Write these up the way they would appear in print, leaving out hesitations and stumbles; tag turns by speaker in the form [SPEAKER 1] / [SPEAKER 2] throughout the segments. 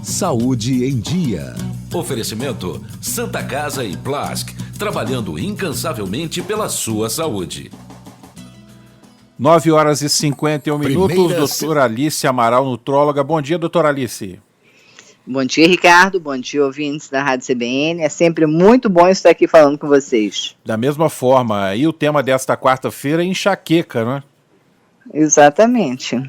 [SPEAKER 1] Saúde em Dia.
[SPEAKER 2] Oferecimento Santa Casa e Plask, trabalhando incansavelmente pela sua saúde.
[SPEAKER 3] 9h51, doutora Alice Amaral, nutróloga. Bom dia, doutora Alice.
[SPEAKER 4] Bom dia, Ricardo. Bom dia, ouvintes da Rádio CBN. É sempre muito bom estar aqui falando com vocês.
[SPEAKER 3] Da mesma forma, e o tema desta quarta-feira é enxaqueca, não é?
[SPEAKER 4] Exatamente.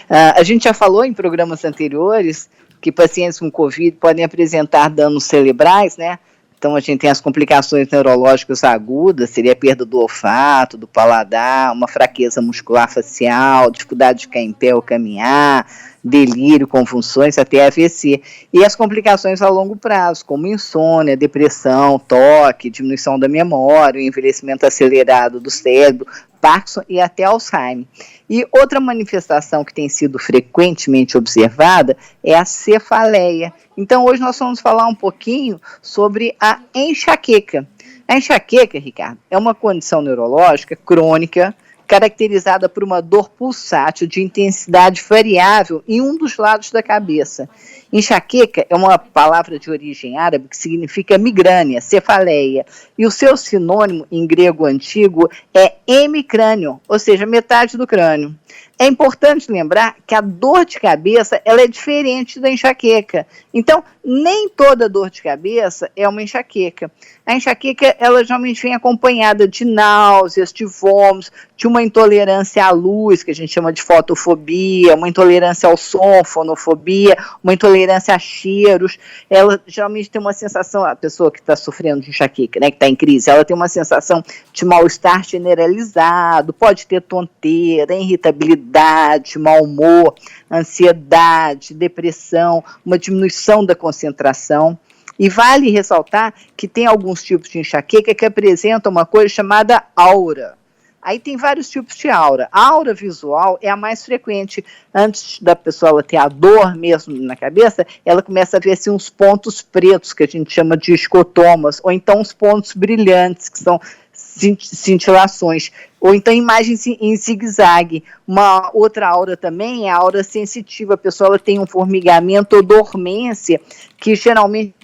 [SPEAKER 4] A gente já falou em programas anteriores que pacientes com Covid podem apresentar danos cerebrais, né? Então a gente tem as complicações neurológicas agudas, seria a perda do olfato, do paladar, uma fraqueza muscular facial, dificuldade de ficar em pé ou caminhar, delírio, convulsões, até AVC. E as complicações a longo prazo, como insônia, depressão, toque, diminuição da memória, o envelhecimento acelerado do cérebro, Parkinson e até Alzheimer. E outra manifestação que tem sido frequentemente observada é a cefaleia. Então hoje nós vamos falar um pouquinho sobre a enxaqueca. A enxaqueca, Ricardo, é uma condição neurológica crônica caracterizada por uma dor pulsátil de intensidade variável em um dos lados da cabeça. Enxaqueca é uma palavra de origem árabe que significa migrânia, cefaleia, e o seu sinônimo em grego antigo é hemicrânio, ou seja, metade do crânio. É importante lembrar que a dor de cabeça ela é diferente da enxaqueca. Então, nem toda dor de cabeça é uma enxaqueca. A enxaqueca, ela geralmente vem acompanhada de náuseas, de vômitos, de uma intolerância à luz, que a gente chama de fotofobia, uma intolerância ao som, fonofobia, uma intolerância a cheiros. Ela geralmente tem uma sensação, a pessoa que está sofrendo de enxaqueca, né, que está em crise, ela tem uma sensação de mal-estar generalizado, pode ter tonteira, irritabilidade, mau humor, ansiedade, depressão, uma diminuição da concentração. E vale ressaltar que tem alguns tipos de enxaqueca que apresentam uma coisa chamada aura. Aí tem vários tipos de aura. A aura visual é a mais frequente. Antes da pessoa ela ter a dor mesmo na cabeça, ela começa a ver assim, uns pontos pretos, que a gente chama de escotomas, ou então uns pontos brilhantes, que são cintilações, ou então imagens em zigue-zague. Uma outra aura também é a aura sensitiva. A pessoa ela tem um formigamento ou dormência, que geralmente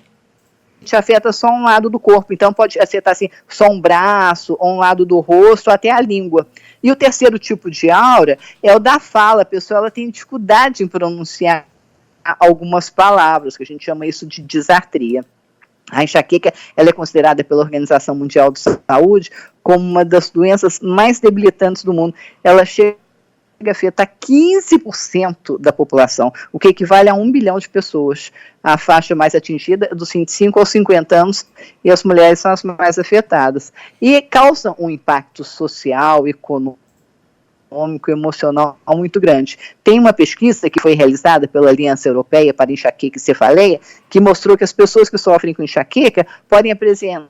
[SPEAKER 4] afeta só um lado do corpo, então pode afetar assim, só um braço, ou um lado do rosto, até a língua. E o terceiro tipo de aura é o da fala. A pessoa ela tem dificuldade em pronunciar algumas palavras, que a gente chama isso de disartria. A enxaqueca ela é considerada pela Organização Mundial de Saúde como uma das doenças mais debilitantes do mundo. Ela chega a afetar 15% da população, o que equivale a 1 bilhão de pessoas. A faixa mais atingida é dos 25 aos 50 anos e as mulheres são as mais afetadas. E causa um impacto social, econômico, emocional muito grande. Tem uma pesquisa que foi realizada pela Aliança Europeia para Enxaqueca e Cefaleia que mostrou que as pessoas que sofrem com enxaqueca podem apresentar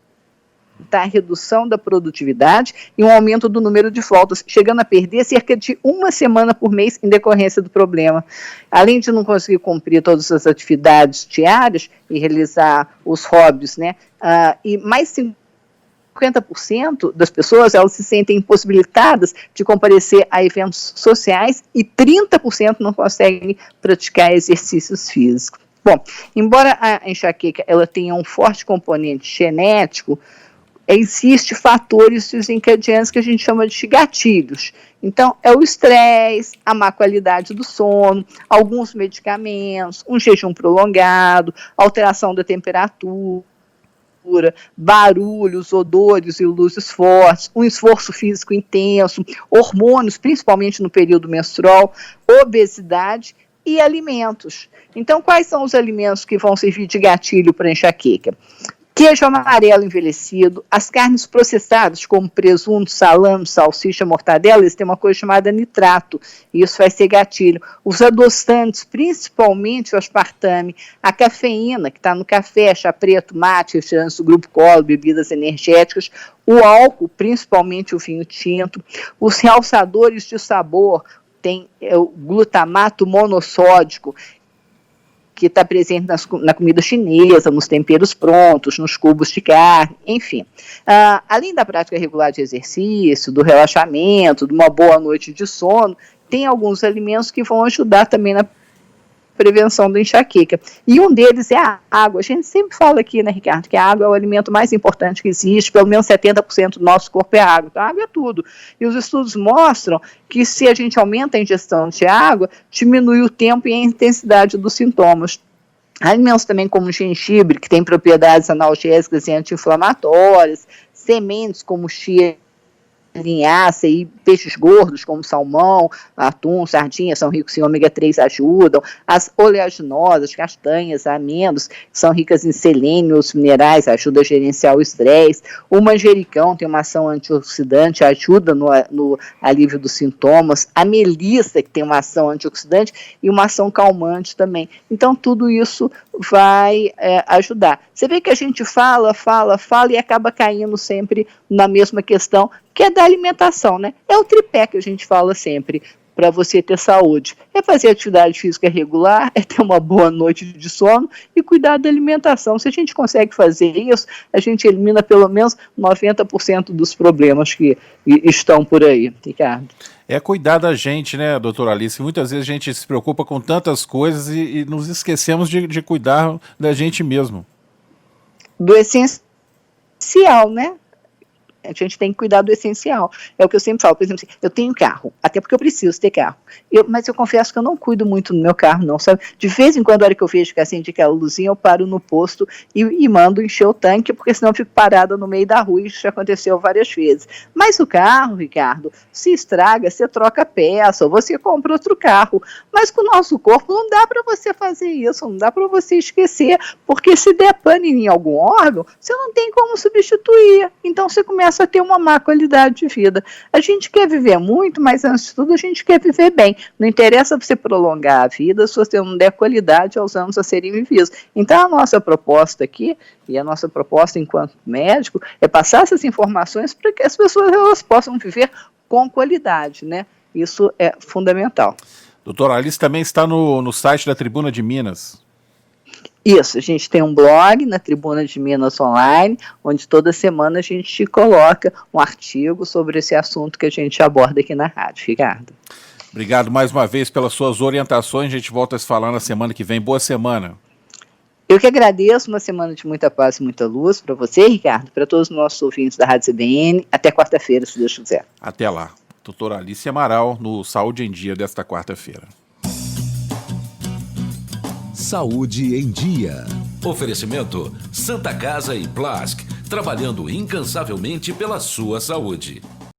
[SPEAKER 4] redução da produtividade e um aumento do número de faltas, chegando a perder cerca de 1 semana por mês em decorrência do problema. Além de não conseguir cumprir todas as atividades diárias e realizar os hobbies, né, e mais 50% das pessoas elas se sentem impossibilitadas de comparecer a eventos sociais e 30% não conseguem praticar exercícios físicos. Bom, embora a enxaqueca ela tenha um forte componente genético, existem fatores desencadeantes que a gente chama de gatilhos. Então, é o estresse, a má qualidade do sono, alguns medicamentos, um jejum prolongado, alteração da temperatura, barulhos, odores e luzes fortes, um esforço físico intenso, hormônios, principalmente no período menstrual, obesidade e alimentos. Então, quais são os alimentos que vão servir de gatilho para a enxaqueca? Queijo amarelo envelhecido, as carnes processadas, como presunto, salame, salsicha, mortadela, eles têm uma coisa chamada nitrato, e isso vai ser gatilho. Os adoçantes, principalmente o aspartame, a cafeína, que está no café, chá preto, mate, refrigerantes do grupo Colo, bebidas energéticas, o álcool, principalmente o vinho tinto, os realçadores de sabor, tem o glutamato monossódico, que está presente na comida chinesa, nos temperos prontos, nos cubos de carne, enfim. Além da prática regular de exercício, do relaxamento, de uma boa noite de sono, tem alguns alimentos que vão ajudar também na prevenção da enxaqueca. E um deles é a água. A gente sempre fala aqui, né, Ricardo, que a água é o alimento mais importante que existe, pelo menos 70% do nosso corpo é água. Então, a água é tudo. E os estudos mostram que se a gente aumenta a ingestão de água, diminui o tempo e a intensidade dos sintomas. Alimentos também como gengibre, que tem propriedades analgésicas e anti-inflamatórias, sementes como chia, linhaça e peixes gordos como salmão, atum, sardinha, são ricos em ômega 3, ajudam. As oleaginosas, castanhas, amêndoas, são ricas em selênio, os minerais, ajuda a gerenciar o estresse. O manjericão tem uma ação antioxidante, ajuda no alívio dos sintomas. A melissa, que tem uma ação antioxidante e uma ação calmante também. Então, tudo isso vai ajudar. Você vê que a gente fala e acaba caindo sempre na mesma questão, que é da alimentação, né? É o tripé que a gente fala sempre para você ter saúde. É fazer atividade física regular, é ter uma boa noite de sono e cuidar da alimentação. Se a gente consegue fazer isso, a gente elimina pelo menos 90% dos problemas que estão por aí, Ricardo.
[SPEAKER 3] É cuidar da gente, né, doutora Alice? Muitas vezes a gente se preocupa com tantas coisas e nos esquecemos de cuidar da gente mesmo.
[SPEAKER 4] Do essencial, né? A gente tem que cuidar do essencial. É o que eu sempre falo, por exemplo, assim, eu tenho carro, até porque eu preciso ter carro. Mas eu confesso que eu não cuido muito do meu carro, não, sabe? De vez em quando, a hora que eu vejo que acende aquela luzinha, eu paro no posto e mando encher o tanque, porque senão eu fico parada no meio da rua, e isso já aconteceu várias vezes. Mas o carro, Ricardo, se estraga, você troca peça, ou você compra outro carro. Mas com o nosso corpo não dá para você fazer isso, não dá para você esquecer, porque se der pane em algum órgão, você não tem como substituir. Então você começa a ter uma má qualidade de vida. A gente quer viver muito, mas antes de tudo a gente quer viver bem. Não interessa você prolongar a vida se você não der qualidade aos anos a serem vividos. Então a nossa proposta aqui, e a nossa proposta enquanto médico, é passar essas informações para que as pessoas elas possam viver com qualidade, né? Isso é fundamental.
[SPEAKER 3] Doutora Alice também está no site da Tribuna de Minas.
[SPEAKER 4] Isso, a gente tem um blog na Tribuna de Minas Online, onde toda semana a gente coloca um artigo sobre esse assunto que a gente aborda aqui na rádio, Ricardo.
[SPEAKER 3] Obrigado mais uma vez pelas suas orientações, a gente volta a se falar na semana que vem. Boa semana.
[SPEAKER 4] Eu que agradeço, uma semana de muita paz e muita luz para você, Ricardo, para todos os nossos ouvintes da Rádio CBN. Até quarta-feira, se Deus quiser.
[SPEAKER 3] Até lá. Doutora Alice Amaral, no Saúde em Dia desta quarta-feira.
[SPEAKER 1] Saúde em Dia.
[SPEAKER 2] Oferecimento Santa Casa e Plask, trabalhando incansavelmente pela sua saúde.